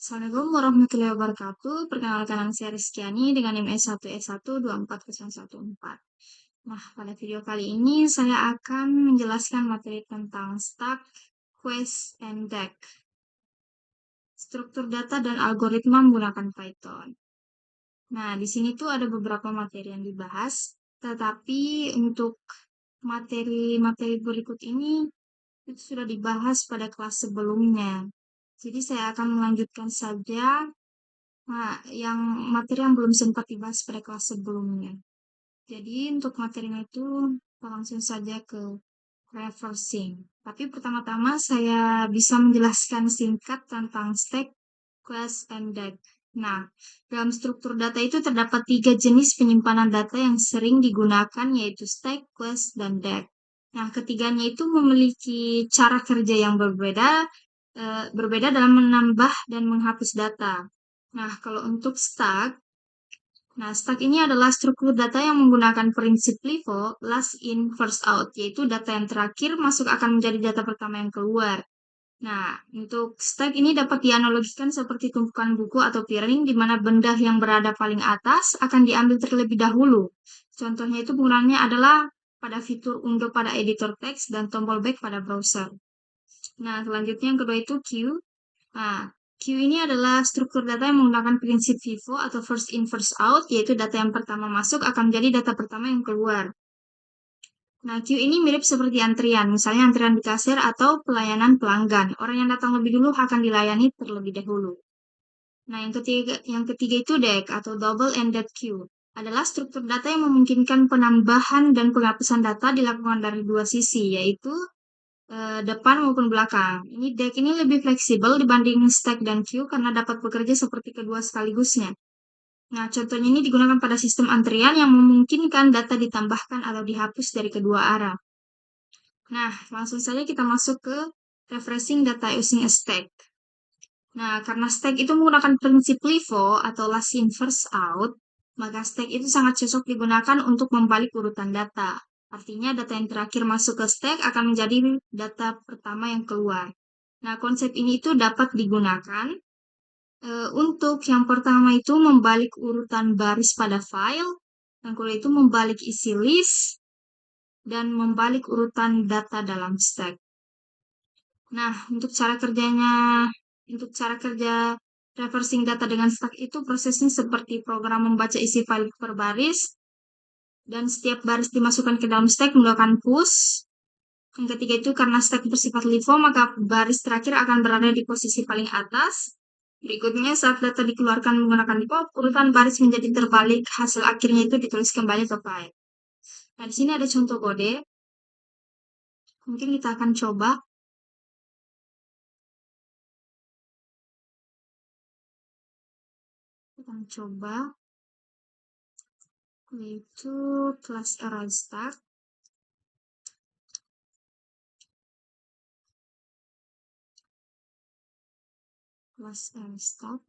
Assalamualaikum warahmatullahi wabarakatuh. Perkenalkan nama saya Rizkyani dengan NIM S1S1 24014. Nah, pada video kali ini saya akan menjelaskan materi tentang Stack, Quest, and DAG. Struktur data dan algoritma menggunakan Python. Nah, di sini tuh ada beberapa materi yang dibahas, tetapi untuk materi-materi berikut ini itu sudah dibahas pada kelas sebelumnya. Jadi saya akan melanjutkan saja yang materi yang belum sempat dibahas pada kelas sebelumnya. Jadi untuk materinya itu kita langsung saja ke reversing. Tapi pertama-tama saya bisa menjelaskan singkat tentang stack, class, and DAG. Nah, dalam struktur data itu terdapat 3 jenis penyimpanan data yang sering digunakan yaitu stack, class, dan DAG. Nah, ketiganya itu memiliki cara kerja yang berbeda dalam menambah dan menghapus data. Nah, kalau untuk stack ini adalah struktur data yang menggunakan prinsip LIFO, last in, first out, yaitu data yang terakhir masuk akan menjadi data pertama yang keluar. Nah, untuk stack ini dapat dianalogikan seperti tumpukan buku atau piring, di mana benda yang berada paling atas akan diambil terlebih dahulu. Contohnya itu penggunaannya adalah pada fitur unduh pada editor teks dan tombol back pada browser. Nah, selanjutnya yang kedua itu queue. Nah, queue ini adalah struktur data yang menggunakan prinsip FIFO atau first in first out, yaitu data yang pertama masuk akan menjadi data pertama yang keluar. Nah, queue ini mirip seperti antrian, misalnya antrian di kasir atau pelayanan pelanggan. Orang yang datang lebih dulu akan dilayani terlebih dahulu. Nah, yang ketiga itu DEQ atau double ended queue adalah struktur data yang memungkinkan penambahan dan penghapusan data dilakukan dari dua sisi, yaitu depan maupun belakang. Ini DEQ ini lebih fleksibel dibanding stack dan queue karena dapat bekerja seperti kedua sekaligusnya. Nah, contohnya ini digunakan pada sistem antrian yang memungkinkan data ditambahkan atau dihapus dari kedua arah. Nah, langsung saja kita masuk ke refreshing data using a stack. Nah, karena stack itu menggunakan prinsip LIFO atau last in first out, maka stack itu sangat cocok digunakan untuk membalik urutan data. Artinya data yang terakhir masuk ke stack akan menjadi data pertama yang keluar. Nah, konsep ini itu dapat digunakan untuk yang pertama itu membalik urutan baris pada file, yang kedua itu membalik isi list, dan membalik urutan data dalam stack. Nah, untuk cara kerja reversing data dengan stack itu prosesnya seperti program membaca isi file per baris, dan setiap baris dimasukkan ke dalam stack menggunakan push. Yang ketiga itu karena stack bersifat LIFO, maka baris terakhir akan berada di posisi paling atas. Berikutnya, saat data dikeluarkan menggunakan pop, urutan baris menjadi terbalik, hasil akhirnya itu ditulis kembali ke file. Nah, di sini ada contoh kode. Mungkin kita akan coba. Kita coba, yaitu class array start. Class array start.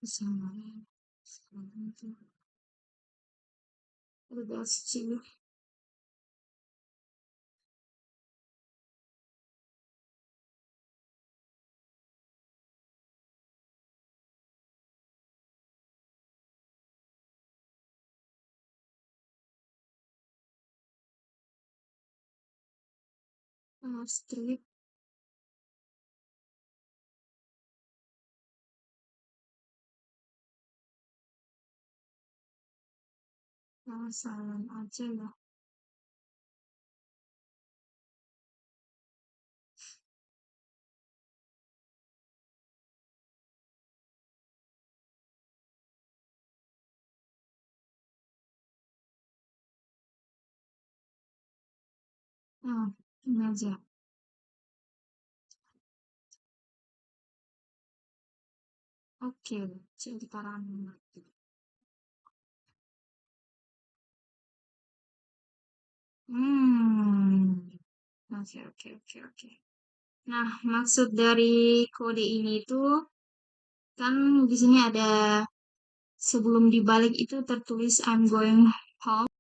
Kesalahan. Redaksi. Strip. Salam aja ya. Ini aja. Oke, jadi sekarang. Oke, oke, oke, oke. Nah, maksud dari kode ini tuh kan di sini ada sebelum dibalik itu tertulis I'm going home.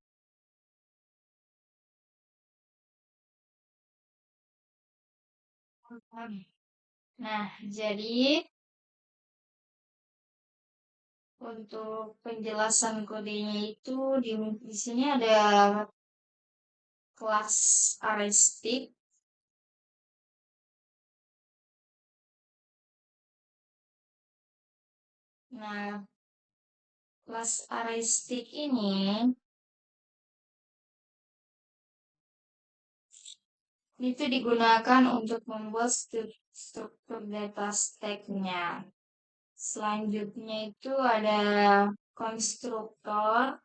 Nah, jadi untuk penjelasan kodenya itu di sini ada kelas arraystic. Nah, kelas arraystic ini itu digunakan untuk membuat struktur data stack-nya. Selanjutnya itu ada konstruktor,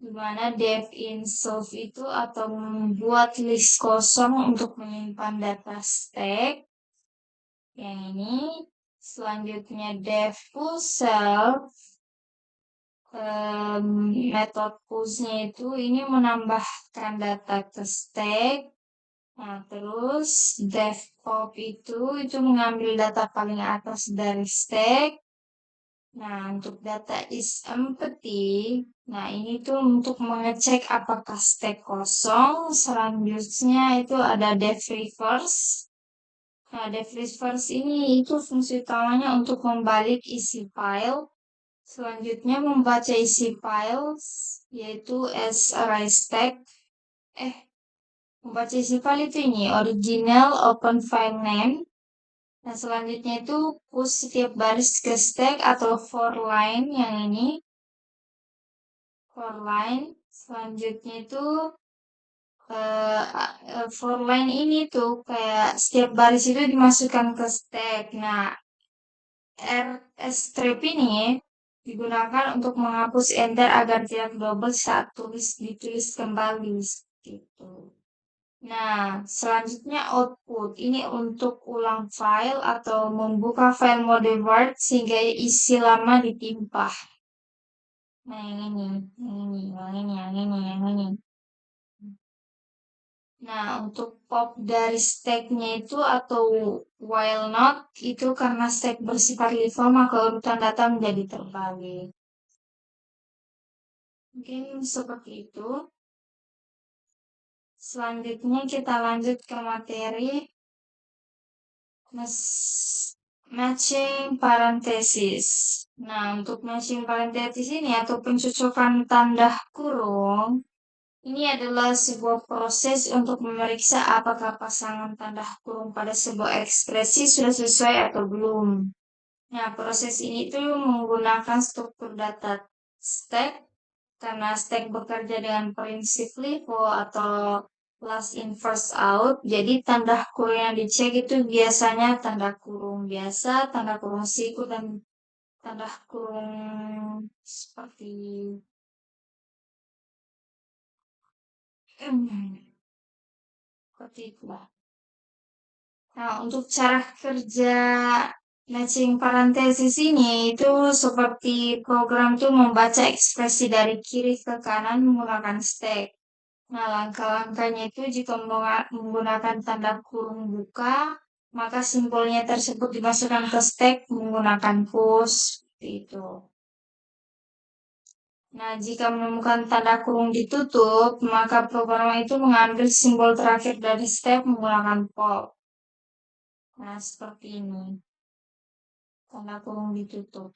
di mana def insert itu atau membuat list kosong untuk menyimpan data stack. Yang ini. Selanjutnya def pull self. Metode push-nya itu ini menambahkan data ke stack. Nah, terus def pop itu mengambil data paling atas dari stack. Nah, untuk data is empty, nah ini tuh untuk mengecek apakah stack kosong. Selanjutnya itu ada def reverse. Nah, def reverse ini itu fungsi utamanya untuk membalik isi file. Selanjutnya membaca isi file, yaitu as array stack. Membaca isi file itu ini, original open file name. Nah, selanjutnya itu push setiap baris ke stack atau for line yang ini. For line. Selanjutnya itu for line ini tuh kayak setiap baris itu dimasukkan ke stack. Nah, strip ini digunakan untuk menghapus enter agar tidak double saat ditulis kembali. Gitu. Nah, selanjutnya output. Ini untuk ulang file atau membuka file mode Word sehingga isi lama ditimpa. Nah, yang ini, yang ini, yang ini, yang ini, yang ini. Nah, untuk pop dari stack-nya itu atau while not itu karena stack bersifat LIFO maka urutan data menjadi terbalik. Mungkin seperti itu. Selanjutnya kita lanjut ke materi matching parenthesis. Nah, untuk matching parenthesis ini atau pencocokan tanda kurung, ini adalah sebuah proses untuk memeriksa apakah pasangan tanda kurung pada sebuah ekspresi sudah sesuai atau belum. Nah, proses ini tuh menggunakan struktur data stack karena stack bekerja dengan prinsip LIFO atau last in first out. Jadi tanda kurung yang dicek itu biasanya tanda kurung biasa, tanda kurung siku, dan tanda kurung seperti seperti itu. Nah, untuk cara kerja matching parenthesis ini itu seperti program itu membaca ekspresi dari kiri ke kanan menggunakan stack. Nah, langkah-langkahnya itu jika menggunakan tanda kurung buka, maka simbolnya tersebut dimasukkan ke stack menggunakan push, seperti itu. Nah, jika menemukan tanda kurung ditutup, maka program itu mengambil simbol terakhir dari stack menggunakan pop. Nah, seperti ini. Tanda kurung ditutup.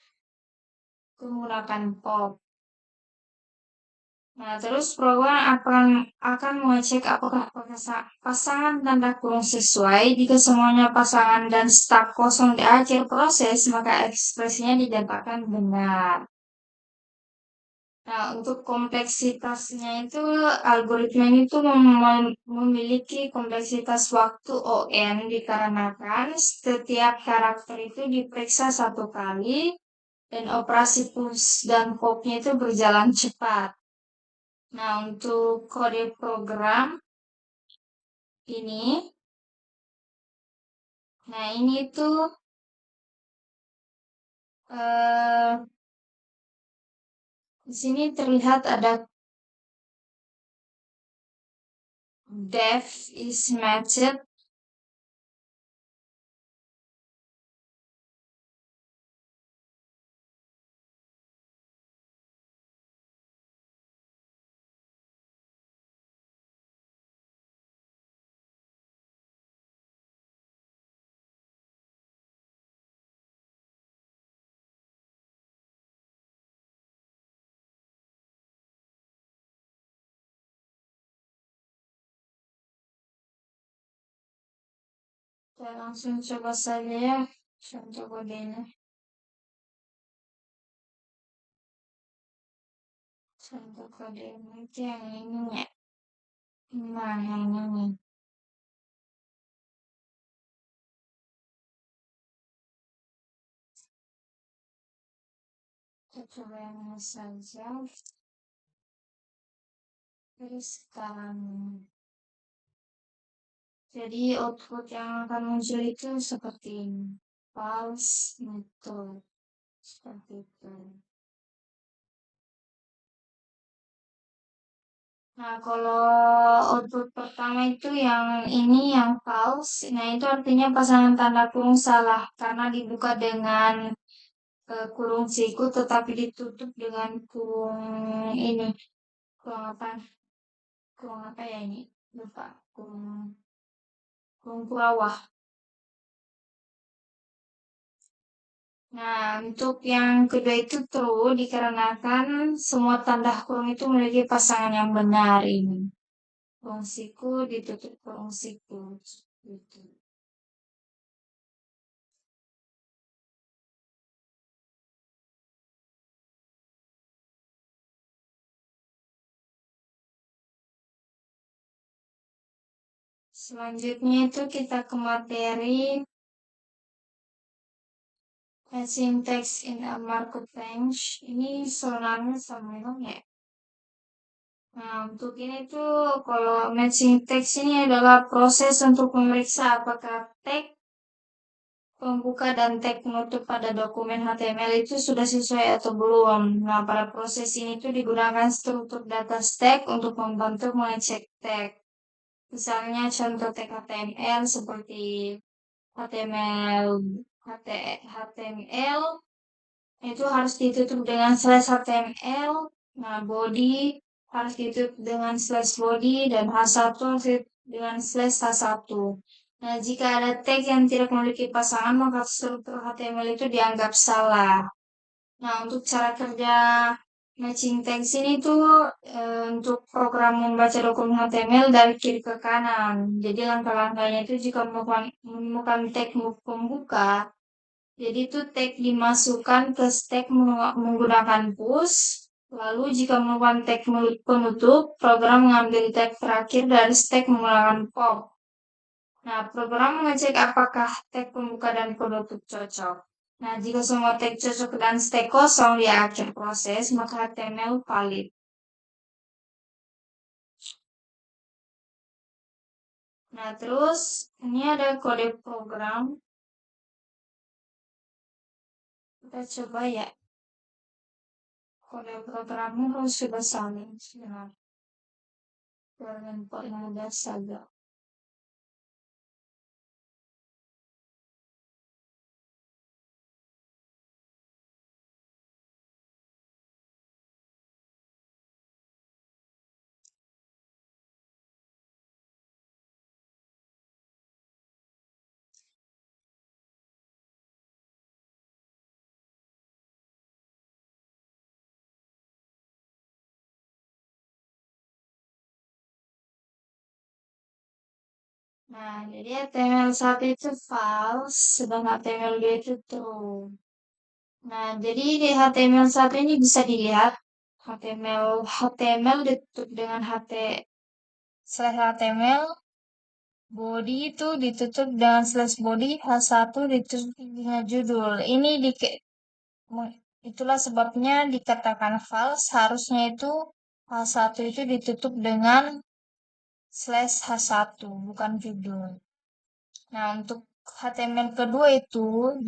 Menggunakan pop. Nah, terus program akan mengecek apakah pasangan tanda kurung sesuai. Jika semuanya pasangan dan staf kosong di akhir proses, maka ekspresinya dinyatakan benar. Nah, untuk kompleksitasnya itu, algoritma ini tuh memiliki kompleksitas waktu ON dikarenakan setiap karakter itu diperiksa satu kali dan operasi push dan popnya itu berjalan cepat. Nah, untuk kode program ini, nah ini tuh eh, di sini terlihat ada def is matched. Kita langsung coba saja ya contoh kodenya. Contoh kodenya itu yang ini ya. Nah, yang ini. Kita coba yang ini saja. Terus sekarang. Jadi output yang akan muncul itu seperti ini. False method. Seperti itu. Nah, kalau output pertama itu yang ini yang false, nah itu artinya pasangan tanda kurung salah karena dibuka dengan kurung siku tetapi ditutup dengan kurung ini. Kurung apa? Kurung apa ya ini? Lupa. Kurung kurawah. Nah, untuk yang kedua itu true dikarenakan semua tanda kurung itu memiliki pasangan yang benar ini. Kurung siku ditutup kurung siku. Gitu. Selanjutnya itu kita ke materi matching text in a Markov language. Ini sebenarnya sama ya. Nah, untuk ini tuh kalau matching text ini adalah proses untuk memeriksa apakah tag pembuka dan tag penutup pada dokumen HTML itu sudah sesuai atau belum. Nah, pada proses ini tuh digunakan struktur data stack untuk membantu mengecek tag. Misalnya contoh tag HTML seperti HTML HTML itu harus ditutup dengan slash HTML. Nah, body harus ditutup dengan slash body dan H1 harus ditutup dengan slash H1. Nah, jika ada tag yang tidak memiliki pasangan, maka struktur HTML itu dianggap salah. Nah, untuk cara kerja matching text ini tuh untuk program membaca dokumen HTML dari kiri ke kanan. Jadi langkah-langkahnya itu jika menemukan tag pembuka, jadi itu tag dimasukkan ke stack menggunakan push. Lalu jika menemukan tag penutup, program mengambil tag terakhir dari stack menggunakan pop. Nah, program mengecek apakah tag pembuka dan penutup cocok. Nah, jika semua tag cocok dan stack kosong di akhir proses, maka HTML valid. Nah, terus ini ada kode program. Kita coba ya. Kode programnya harus sudah saling sebenarnya. Dan paling mudah saja. Nah, jadi HTML1 itu false, sedangkan HTML2 itu true. Nah, jadi di HTML1 ini bisa dilihat HTML ditutup dengan HTML, body itu ditutup dengan slash body, H1 ditutup dengan judul. Ini itulah sebabnya dikatakan false, harusnya itu H1 itu ditutup dengan slash H1, bukan judul. Nah, untuk HTML kedua itu,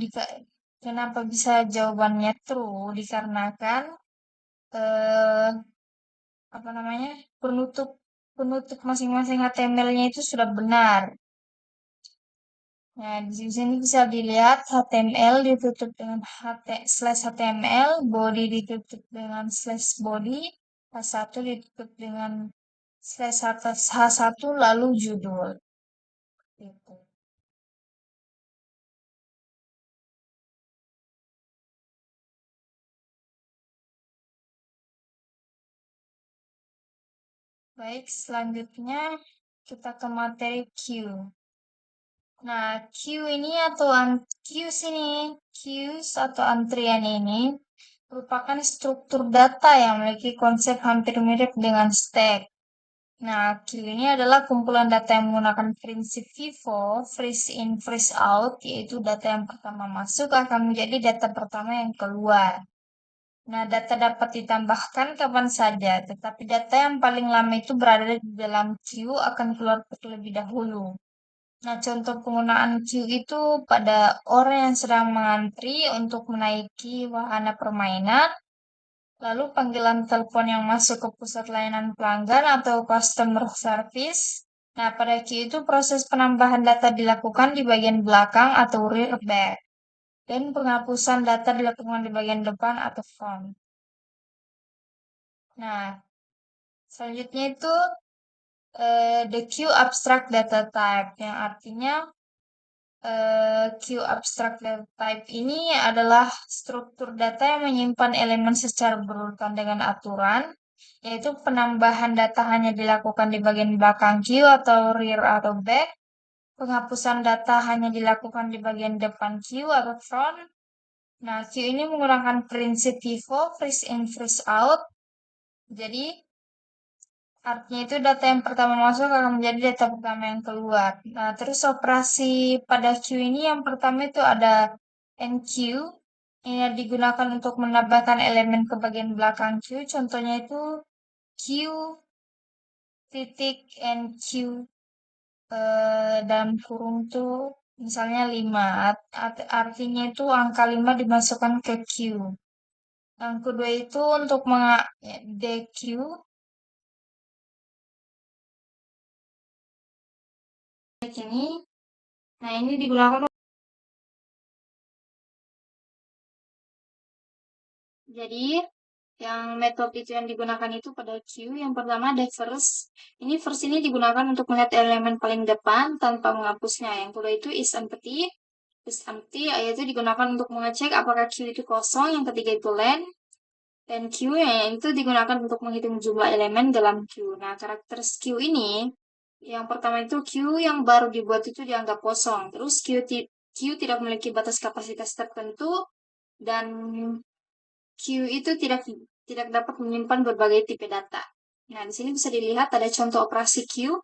kenapa bisa jawabannya true? Dikarenakan eh, apa namanya, penutup penutup masing-masing HTML-nya itu sudah benar. Nah, di sini bisa dilihat HTML ditutup dengan slash HTML, body ditutup dengan slash body, H1 ditutup dengan slash H1 lalu judul. Gitu. Baik, selanjutnya kita ke materi Q. Nah, queues ini, queues atau antrian ini merupakan struktur data yang memiliki konsep hampir mirip dengan stack. Nah, queue ini adalah kumpulan data yang menggunakan prinsip FIFO, freeze in, freeze out, yaitu data yang pertama masuk akan menjadi data pertama yang keluar. Nah, data dapat ditambahkan kapan saja, tetapi data yang paling lama itu berada di dalam queue akan keluar terlebih dahulu. Nah, contoh penggunaan queue itu pada orang yang sedang mengantri untuk menaiki wahana permainan, lalu panggilan telepon yang masuk ke pusat layanan pelanggan atau customer service. Nah, pada queue itu proses penambahan data dilakukan di bagian belakang atau rear back, dan penghapusan data dilakukan di bagian depan atau front. Nah, selanjutnya itu the queue abstract data type, yang artinya queue abstract data type ini adalah struktur data yang menyimpan elemen secara berurutan dengan aturan, yaitu penambahan data hanya dilakukan di bagian belakang queue atau rear atau back, penghapusan data hanya dilakukan di bagian depan queue atau front. Nah, queue ini menggunakan prinsip FIFO, freeze in, freeze out. Jadi, artinya itu data yang pertama masuk akan menjadi data pertama yang keluar. Nah, terus operasi pada queue ini yang pertama itu ada enqueue. Ini digunakan untuk menambahkan elemen ke bagian belakang queue. Contohnya itu queue titik enqueue dalam kurung tuh misalnya 5. Artinya itu angka 5 dimasukkan ke queue. Yang kedua itu untuk dequeue ini. Nah, ini digunakan. Jadi, yang metode itu yang digunakan itu pada queue. Yang pertama ada first. First ini digunakan untuk melihat elemen paling depan tanpa menghapusnya. Yang kedua itu is empty. Is empty yaitu digunakan untuk mengecek apakah queue itu kosong. Yang ketiga itu len. Dan queue itu digunakan untuk menghitung jumlah elemen dalam queue. Nah, karakter queue ini yang pertama itu queue yang baru dibuat itu dianggap kosong. Terus queue tidak memiliki batas kapasitas tertentu dan queue itu tidak dapat menyimpan berbagai tipe data. Nah, di sini bisa dilihat ada contoh operasi queue.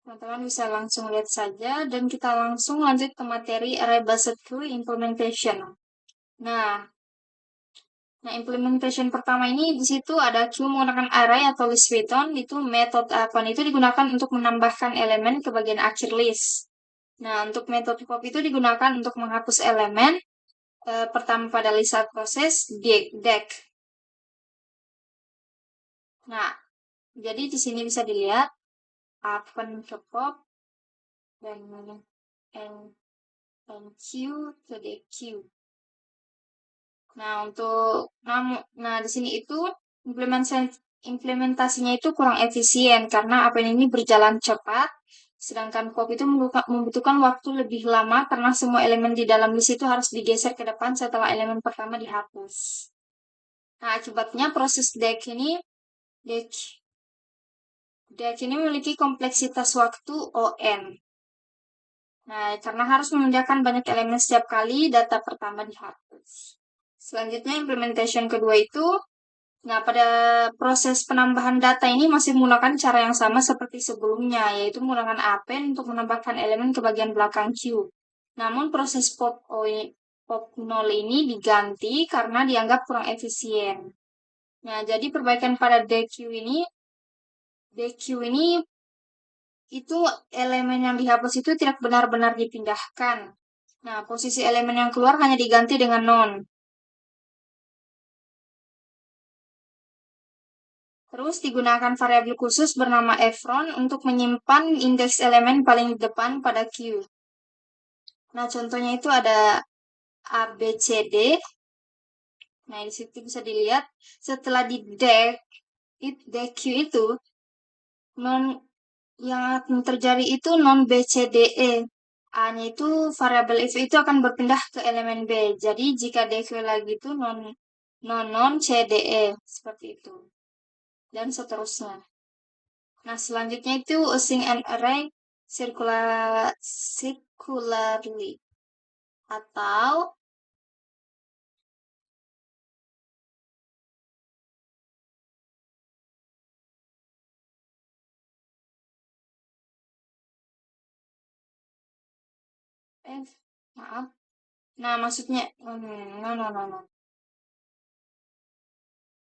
Teman-teman bisa langsung lihat saja dan kita langsung lanjut ke materi array-based queue implementation. Nah, implementation pertama ini di situ ada queue menggunakan array atau list waiton. Itu metode apa? Itu digunakan untuk menambahkan elemen ke bagian akhir list. Nah, untuk metode pop itu digunakan untuk menghapus elemen pertama pada list saat proses deck. Nah, jadi di sini bisa dilihat open ke pop dan and queue to the queue. Nah, di sini itu implementasinya itu kurang efisien karena APN ini berjalan cepat, sedangkan pop itu membutuhkan waktu lebih lama karena semua elemen di dalam list itu harus digeser ke depan setelah elemen pertama dihapus. Nah, akibatnya proses deck dek ini memiliki kompleksitas waktu ON. Nah, karena harus memindahkan banyak elemen setiap kali data pertama dihapus. Selanjutnya, implementation kedua itu, nah pada proses penambahan data ini masih menggunakan cara yang sama seperti sebelumnya, yaitu menggunakan append untuk menambahkan elemen ke bagian belakang queue. Namun proses pop 0 ini diganti karena dianggap kurang efisien. Nah, jadi perbaikan pada DQ ini itu elemen yang dihapus itu tidak benar-benar dipindahkan. Nah, posisi elemen yang keluar hanya diganti dengan non. Terus digunakan variabel khusus bernama efron untuk menyimpan indeks elemen paling depan pada queue. Nah, contohnya itu ada A, B, C, D. Nah, di situ bisa dilihat setelah di DQ itu non yang akan terjadi itu non BCDE. A-nya itu variabel if itu akan berpindah ke elemen B. Jadi jika DQ lagi itu non CDE seperti itu. Dan seterusnya. Nah, selanjutnya itu using an array circularly atau maaf. Nah, maksudnya no.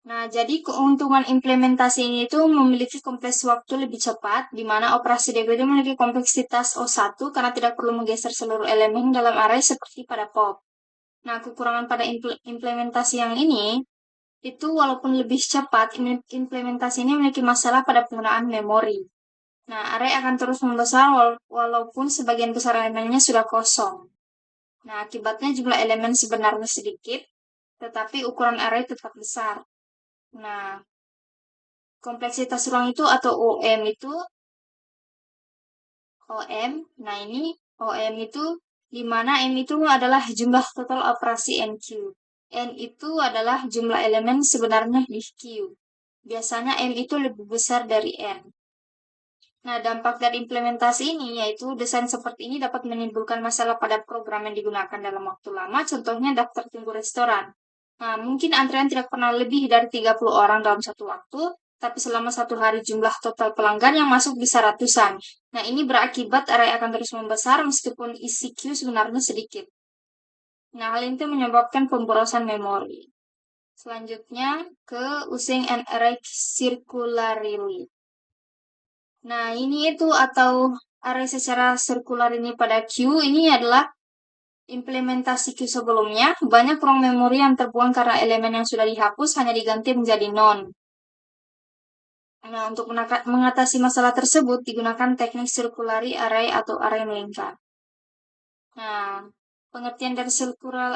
Nah, jadi keuntungan implementasi ini itu memiliki kompleks waktu lebih cepat, di mana operasi DB itu memiliki kompleksitas O1 karena tidak perlu menggeser seluruh elemen dalam array seperti pada POP. Nah, kekurangan pada implementasi yang ini, itu walaupun lebih cepat, implementasi ini memiliki masalah pada penggunaan memori. Nah, array akan terus membesar walaupun sebagian besar elemennya sudah kosong. Nah, akibatnya jumlah elemen sebenarnya sedikit, tetapi ukuran array tetap besar. Nah, kompleksitas ruang itu atau OM. Nah, ini OM itu di mana M itu adalah jumlah total operasi NQ. N itu adalah jumlah elemen sebenarnya di Q. Biasanya M itu lebih besar dari N. Nah, dampak dari implementasi ini yaitu desain seperti ini dapat menimbulkan masalah pada program yang digunakan dalam waktu lama, contohnya daftar tunggu restoran. Nah, mungkin antrean tidak pernah lebih dari 30 orang dalam satu waktu, tapi selama satu hari jumlah total pelanggan yang masuk bisa ratusan. Nah, ini berakibat array akan terus membesar meskipun isi queue sebenarnya sedikit. Nah, hal itu menyebabkan pemborosan memori. Selanjutnya ke using an array circularly. Nah, ini itu atau array secara sirkular ini pada queue ini adalah implementasi queue sebelumnya. Banyak ruang memori yang terbuang karena elemen yang sudah dihapus hanya diganti menjadi non. Nah, untuk mengatasi masalah tersebut digunakan teknik circulary array atau array melingkar. Nah, pengertian dari circular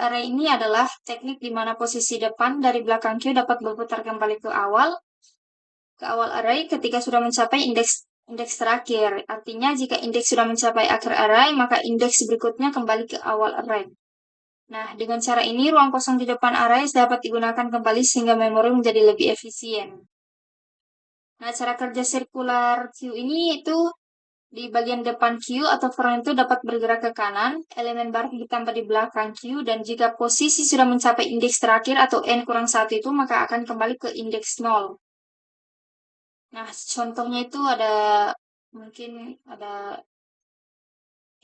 array ini adalah teknik di mana posisi depan dari belakang queue dapat berputar kembali ke awal array ketika sudah mencapai indeks terakhir. Artinya jika indeks sudah mencapai akhir array, maka indeks berikutnya kembali ke awal array. Nah, dengan cara ini ruang kosong di depan array dapat digunakan kembali sehingga memori menjadi lebih efisien. Nah, cara kerja circular queue ini itu di bagian depan queue atau front itu dapat bergerak ke kanan, elemen baru ditambah di belakang queue, dan jika posisi sudah mencapai indeks terakhir atau n kurang 1 itu, maka akan kembali ke indeks 0. Nah, contohnya itu mungkin ada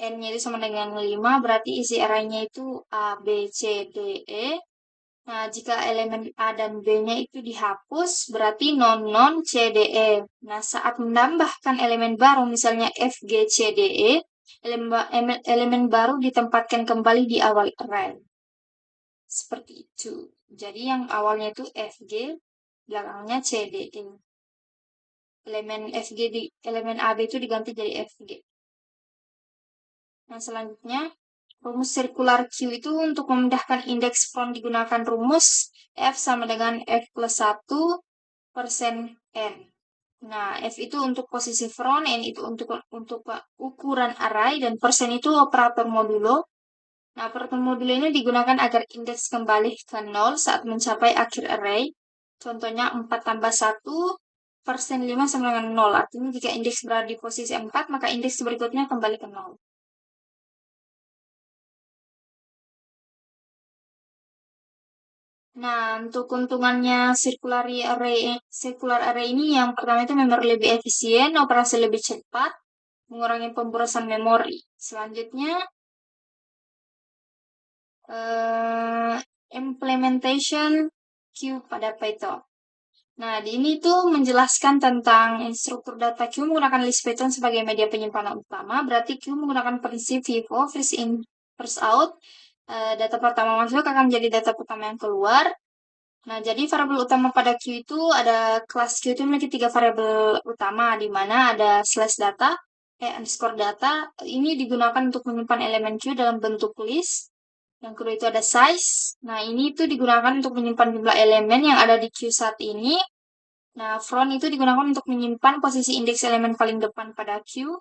N-nya itu sama dengan 5, berarti isi array-nya itu A, B, C, D, E. Nah, jika elemen A dan B-nya itu dihapus, berarti non C, D, E. Nah, saat menambahkan elemen baru, misalnya F, G, C, D, E, elemen baru ditempatkan kembali di awal array. Seperti itu. Jadi yang awalnya itu F, G, belakangnya C, D, E. Elemen AB itu diganti jadi FG. Nah, selanjutnya, rumus circular Q itu untuk memindahkan indeks front digunakan rumus F sama dengan F plus 1 persen N. Nah, F itu untuk posisi front, N itu untuk ukuran array, dan persen itu operator modulo. Nah, operator modulo ini digunakan agar indeks kembali ke 0 saat mencapai akhir array. Contohnya 4 tambah 1 persen 5 sama dengan 0. Artinya jika indeks berada di posisi 4, maka indeks berikutnya kembali ke 0. Nah, untuk keuntungannya circular array ini yang pertama itu memori lebih efisien, operasi lebih cepat, mengurangi pemborosan memori. Selanjutnya, eh, implementation queue pada Python. Nah, di ini tuh menjelaskan tentang struktur data queue menggunakan list Python sebagai media penyimpanan utama. Berarti queue menggunakan prinsip FIFO, first in, first out. Data pertama masuk akan menjadi data pertama yang keluar. Nah, jadi variabel utama pada queue itu ada kelas queue itu memiliki 3 variabel utama, di mana ada slash data, underscore data. Ini digunakan untuk menyimpan elemen queue dalam bentuk list. Yang kedua itu ada size. Nah, ini itu digunakan untuk menyimpan jumlah elemen yang ada di queue saat ini. Nah, front itu digunakan untuk menyimpan posisi indeks elemen paling depan pada queue.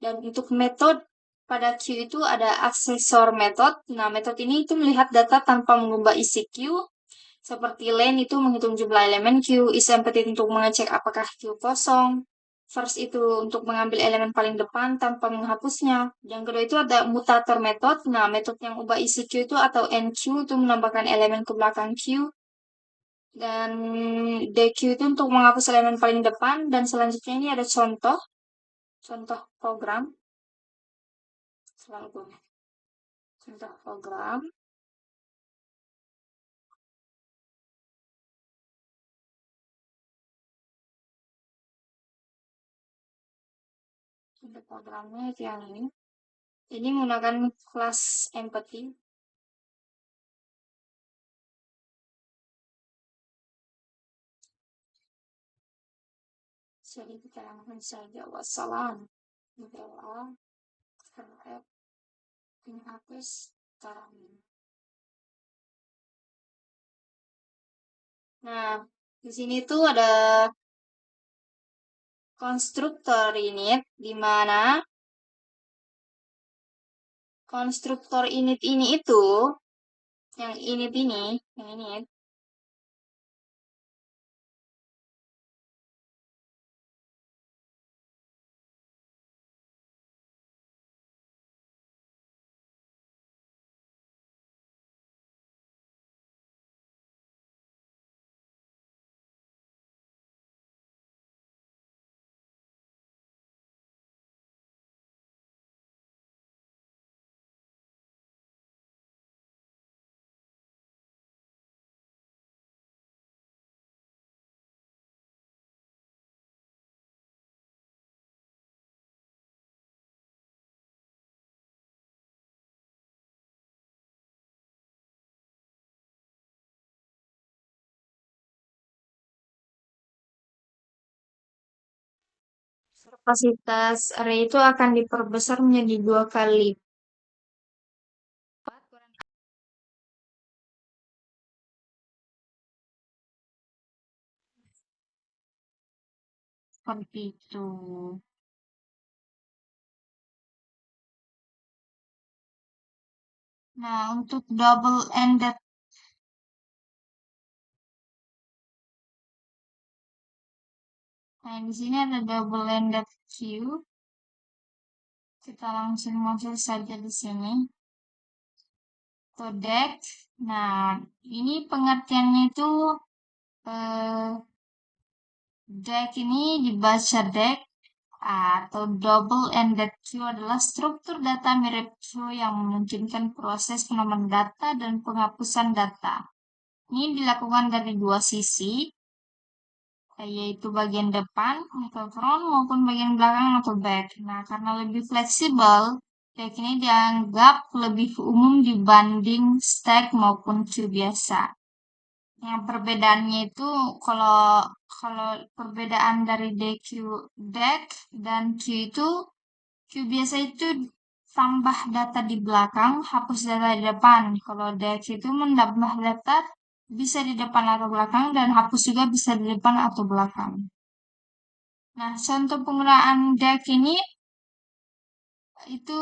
Dan untuk metode pada queue itu ada accessor method. Nah, metode ini itu melihat data tanpa mengubah isi queue. Seperti len itu menghitung jumlah elemen queue, isEmpty untuk mengecek apakah queue kosong, first itu untuk mengambil elemen paling depan tanpa menghapusnya. Yang kedua itu ada mutator method. Nah, metode yang ubah isi queue itu atau enqueue itu menambahkan elemen ke belakang queue. Dan deq itu untuk menghapus elemen paling depan. Dan selanjutnya ini ada contoh program. Contoh program. Contoh programnya itu yang ini. Ini menggunakan kelas empathy. Jadi kita langsung saja wassalam. Berdoa terhadap penghapus tarang. Nah, di sini tuh ada konstruktor init, di mana konstruktor init ini itu, yang init ini, yang init, kapasitas array itu akan diperbesar menjadi 2 kali lipat. Seperti itu. Nah, untuk double-ended, nah di sini ada double-ended queue. Kita langsung masuk saja di sini. Deck. Nah, ini pengertiannya itu deck ini dibaca deck atau double-ended queue adalah struktur data mirip queue yang memungkinkan proses penamaan data dan penghapusan data. Ini dilakukan dari 2 sisi, yaitu bagian depan atau front maupun bagian belakang atau back. Nah, karena lebih fleksibel, deck ini dianggap lebih umum dibanding stack maupun queue biasa. Yang perbedaannya itu kalau kalau perbedaan dari deck dan queue itu queue biasa itu tambah data di belakang, hapus data di depan. Kalau deck itu menambah data bisa di depan atau belakang dan hapus juga bisa di depan atau belakang. Nah, contoh penggunaan deck ini itu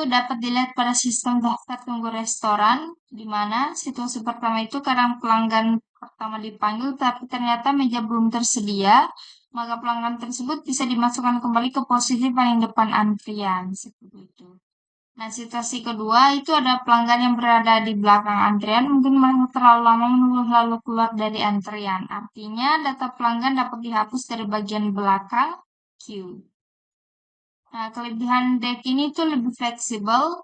dapat dilihat pada sistem daftar tunggu restoran, di mana situasi pertama itu kadang pelanggan pertama dipanggil, tapi ternyata meja belum tersedia. maka pelanggan tersebut bisa dimasukkan kembali ke posisi paling depan antrian. Seperti itu. Nah, situasi kedua itu ada pelanggan yang berada di belakang antrian, mungkin mereka terlalu lama menunggu lalu keluar dari antrian. Artinya, data pelanggan dapat dihapus dari bagian belakang queue. Nah, kelebihan deck ini tuh lebih fleksibel.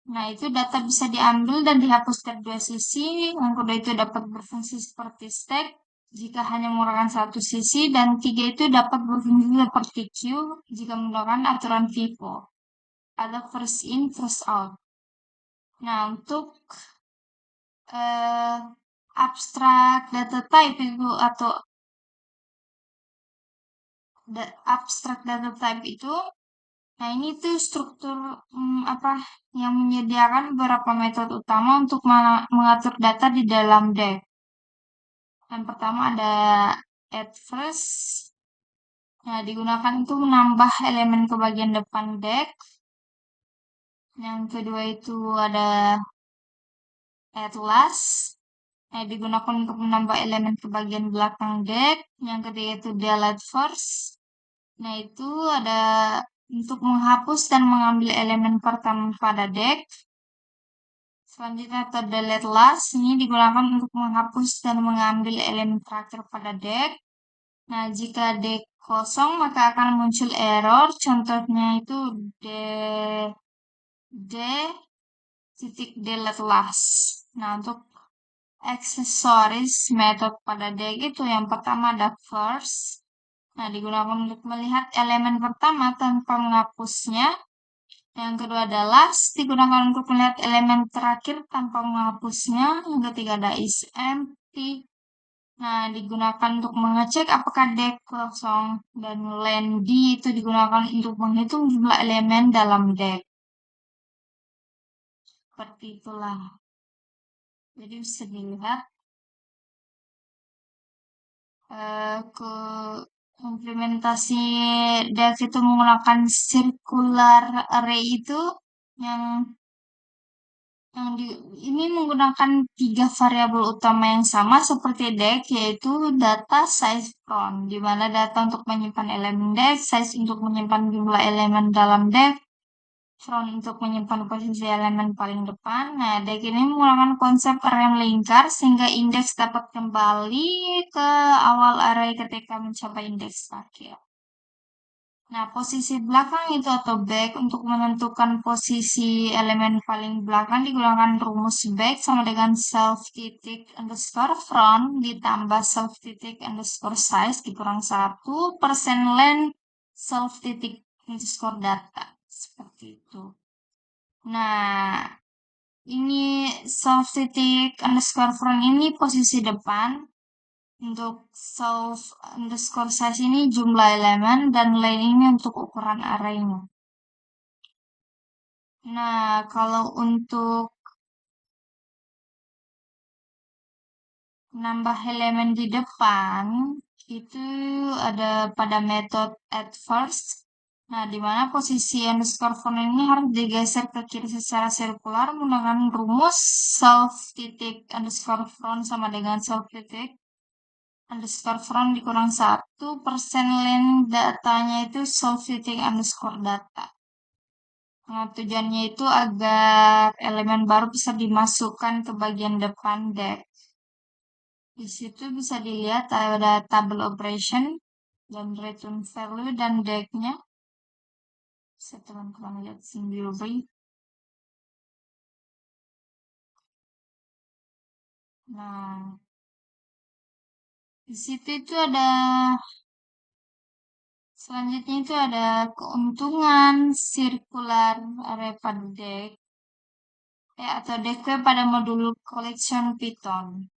Nah, itu data bisa diambil dan dihapus dari dua sisi. Yang kedua itu dapat berfungsi seperti stack jika hanya menggunakan satu sisi. Dan tiga itu dapat berfungsi seperti queue jika menggunakan aturan FIFO. Ada first in, first out. Nah, untuk abstract data type itu atau abstract data type itu, nah ini tuh struktur apa yang menyediakan beberapa metode utama untuk mengatur data di dalam deck. Yang pertama ada add first. Nah, digunakan untuk menambah elemen ke bagian depan deck. Yang kedua itu ada add last. Nah, digunakan untuk menambah elemen ke bagian belakang deck. Yang ketiga itu delete first. Nah, itu ada untuk menghapus dan mengambil elemen pertama pada deck. Selanjutnya atau delete last. Ini digunakan untuk menghapus dan mengambil elemen terakhir pada deck. Nah, jika deck kosong maka akan muncul error. Contohnya itu d titik delete last. Nah, untuk aksesoris metode pada deck itu yang pertama ada first. Nah, digunakan untuk melihat elemen pertama tanpa menghapusnya. Yang kedua ada last, digunakan untuk melihat elemen terakhir tanpa menghapusnya. Yang ketiga ada is empty. Nah, digunakan untuk mengecek apakah deck kosong. Dan landy itu digunakan untuk menghitung jumlah elemen dalam deck. Seperti itulah. Jadi bisa dilihat ke implementasi deck itu menggunakan circular array itu yang ini menggunakan tiga variabel utama yang sama seperti deck, yaitu data, size, front, di mana data untuk menyimpan elemen deck, size untuk menyimpan jumlah elemen dalam deck, front untuk menyimpan posisi elemen paling depan. Nah, deck ini menggunakan konsep rem lingkar sehingga indeks dapat kembali ke awal array ketika mencapai indeks akhir. Nah, posisi belakang itu atau back untuk menentukan posisi elemen paling belakang digunakan rumus back sama dengan self titik underscore front ditambah self titik underscore size dikurang 1% len self titik underscore data. Seperti itu. Nah, ini self titik underscore front ini posisi depan. Untuk self underscore size ini jumlah elemen dan len ini untuk ukuran arraynya. Nah, kalau untuk nambah elemen di depan, itu ada pada metode add first. Nah, di mana posisi underscore font ini harus digeser ke kiri secara sirkular menggunakan rumus self titik underscore front sama dengan self titik underscore front dikurang 1% len datanya itu self titik underscore data. Nah, tujuannya itu agar elemen baru bisa dimasukkan ke bagian depan deck. Di situ bisa dilihat ada table operation dan return value dan decknya. Bisa teman-teman lihat sendiri. Nah, di situ itu ada selanjutnya itu ada keuntungan circular array pada deck atau deck pada modul collection Python.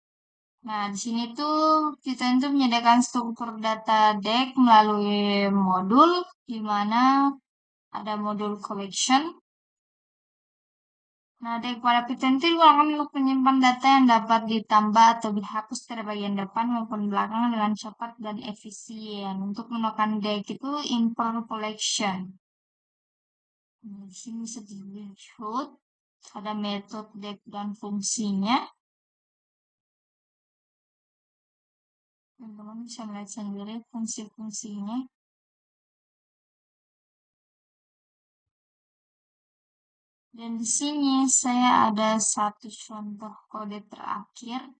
Nah, di sini tuh Python itu menyediakan struktur data deck melalui modul di mana ada modul collection. Nah, deck pada Python itu digunakan untuk menyimpan data yang dapat ditambah atau dihapus dari bagian depan maupun belakang dengan cepat dan efisien. Untuk menggunakan deck itu import collection. Nah, di sini bisa dilihat ada metode deck dan fungsinya. Teman-teman bisa melihat sendiri fungsi-fungsinya. Dan di sini saya ada satu contoh kode terakhir.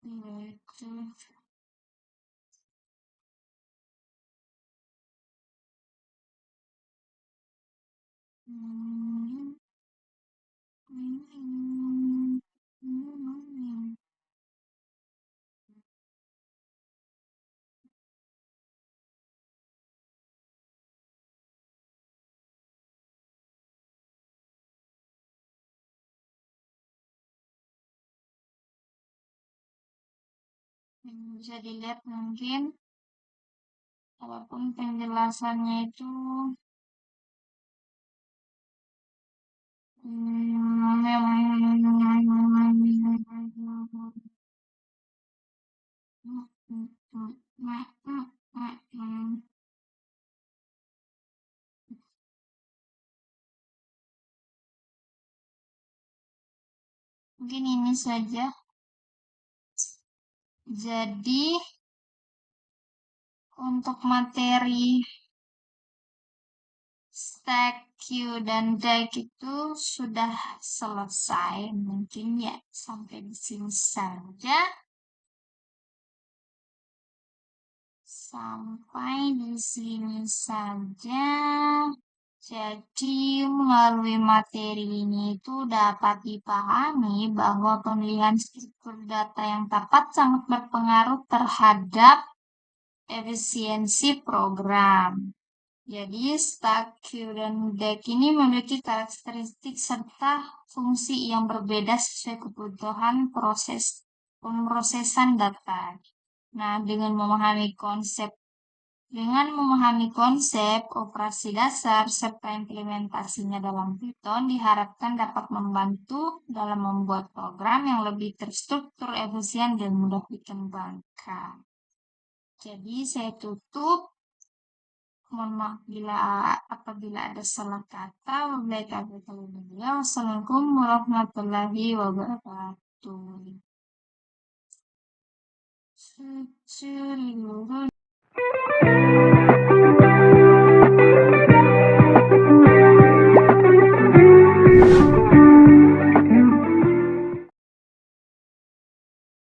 Yaitu bisa dilihat mungkin walaupun penjelasannya itu mungkin ini saja. Jadi untuk materi stack, queue, dan deck itu sudah selesai. Mungkin ya sampai di sini saja. Sampai di sini saja. Jadi melalui materi ini itu dapat dipahami bahwa pemilihan struktur data yang tepat sangat berpengaruh terhadap efisiensi program. Jadi stack, queue, dan deck ini memiliki karakteristik serta fungsi yang berbeda sesuai kebutuhan pemrosesan data. Nah, dengan memahami konsep operasi dasar serta implementasinya dalam Python diharapkan dapat membantu dalam membuat program yang lebih terstruktur, efisien, dan mudah dikembangkan. Jadi saya tutup. Mohon maaf apabila ada salah kata. Wassalamualaikum warahmatullahi wabarakatuh.